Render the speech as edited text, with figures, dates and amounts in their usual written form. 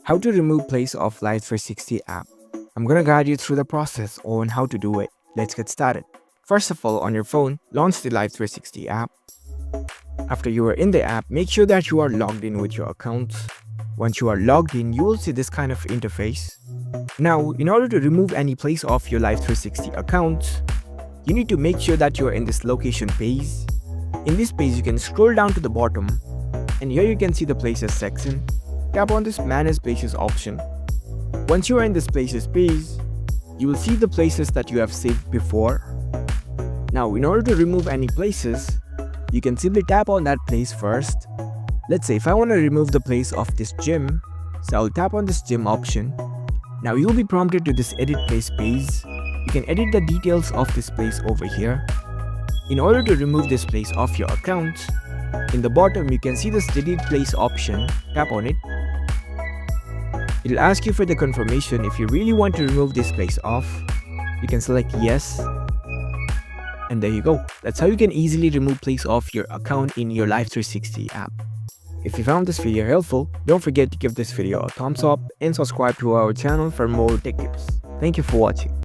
How to remove place of Life360 app. I'm gonna guide you through the process on how to do it. Let's get started. First of all, on your phone, launch the Life360 app. After you are in the app, make sure that you are logged in with your account. Once you are logged in, you will see this kind of interface. Now, in order to remove any place of your Life360 account, you need to make sure that you are in this location page. In this page, you can scroll down to the bottom, and here you can see the places section. Tap on this manage places option. Once you are in this places page, you will see the places that you have saved before. Now, in order to remove any places, you can simply tap on that place first. Let's say if I want to remove the place of this gym, so I'll tap on this gym option. Now you'll be prompted to this edit place page. You can edit the details of this place over here. In order to remove this place off your account, in the bottom you can see this delete place option. Tap on it. It'll ask you for the confirmation if you really want to remove this place off. You can select yes. And there you go. That's how you can easily remove place off your account in your Life360 app. If you found this video helpful, don't forget to give this video a thumbs up and subscribe to our channel for more tech tips. Thank you for watching.